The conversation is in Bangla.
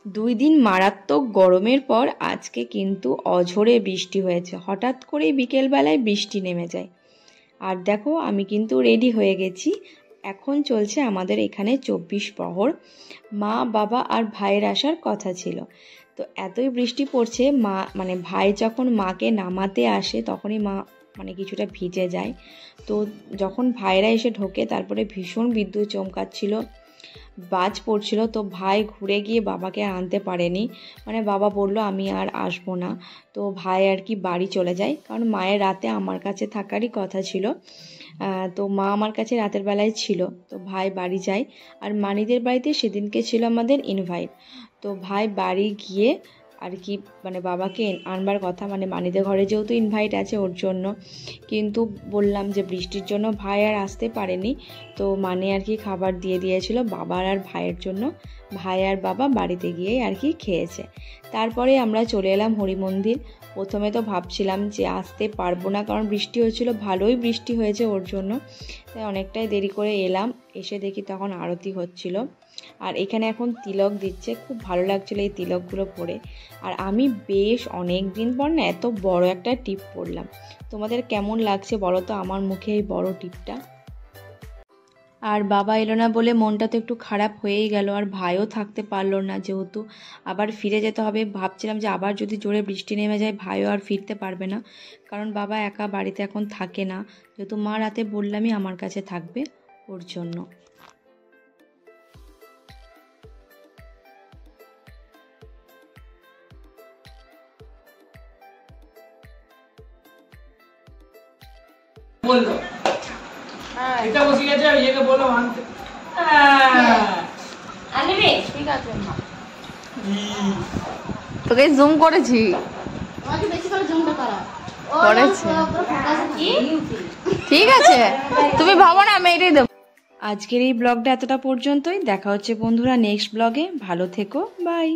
2 দিন মারাত্মক গরমের পর আজকে কিন্তু অঝোরে বৃষ্টি হয়েছে। হঠাৎ করেই বিকেলবেলায় বৃষ্টি নেমে যায়। আর দেখো আমি কিন্তু রেডি হয়ে গেছি। এখন চলছে আমাদের এখানে 24 প্রহর। মা বাবা আর ভাইয়ের আসার কথা ছিল, তো এতই বৃষ্টি পড়ছে ভাই যখন মাকে নামাতে আসে তখনই মা কিছুটা ভিজে যায়। তো যখন ভাইরা এসে ঢোকে তারপরে ভীষণ বিদ্যুৎ চমকাচ্ছিল, বাজ পড়ছিল। তো ভাই ঘুরে গিয়ে বাবাকে আনতে পারেনি, বাবা বলল আমি আর আসবো না। তো ভাই আর কি বাড়ি চলে যায়, কারণ মায়ের রাতে আমার কাছে থাকারই কথা ছিল। তো মা আমার কাছে রাতের বেলায় ছিল। তো ভাই বাড়ি যায়। আর মানিদের বাড়িতে সেদিনকে ছিল আমাদের ইনভাইট। তো ভাই বাড়ি গিয়ে আর কি বাবাকে আনবার কথা, মানিদের ঘরে যেহেতু ইনভাইট আছে ওর জন্য। কিন্তু বললাম যে বৃষ্টির জন্য ভাই আর আসতে পারেনি। তো আর কি খাবার দিয়ে দিয়েছিল বাবার আর ভাইয়ের জন্য। ভাই আর বাবা বাড়িতে গিয়েই আর কি খেয়েছে। তারপরে আমরা চলে এলাম হরি মন্দির। প্রথমে তো ভাবছিলাম যে আসতে পারবো না, কারণ বৃষ্টি হয়েছিল, ভালোই বৃষ্টি হয়েছে ওর জন্য। তাই অনেকটাই দেরি করে এলাম। এসে দেখি তখন আরতি হচ্ছিল। আর এখানে এখন তিলক দিচ্ছে, খুব ভালো লাগছিল এই তিলকগুলো পরে। আর আমি বেশ অনেক দিন পর না এত বড় একটা টিপ পরলাম। তোমাদের কেমন লাগছে বলো তো আমার মুখে এই বড় টিপটা। আর বাবা এলো না বলে মনটা তো একটু খারাপ হয়েই গেল। আর ভাইও থাকতে পারলো না, যেহেতু আবার ফিরে যেতে হবে। ভাবছিলাম যে আবার যদি জোরে বৃষ্টি নেমে যায় ভাইও আর ফিরতে পারবে না, কারণ বাবা একা বাড়িতে এখন থাকে না, যেহেতু মা রাতে বললামই আমার কাছে থাকবে ওর জন্য। বললো এটা বসে গেছে, ইয়েকে বললো আনতে। আনবি? ঠিক আছে মা। তোকে জুম করেছি। আমাকে বেশি করে জুমটা করা। করেছে। ঠিক আছে, তুমি ভাবো না আমি এটাই দেবো। আজকের এই ব্লগটা এতটা পর্যন্তই। দেখা হচ্ছে বন্ধুরা নেক্সট ব্লগে। ভালো থেকো, বাই।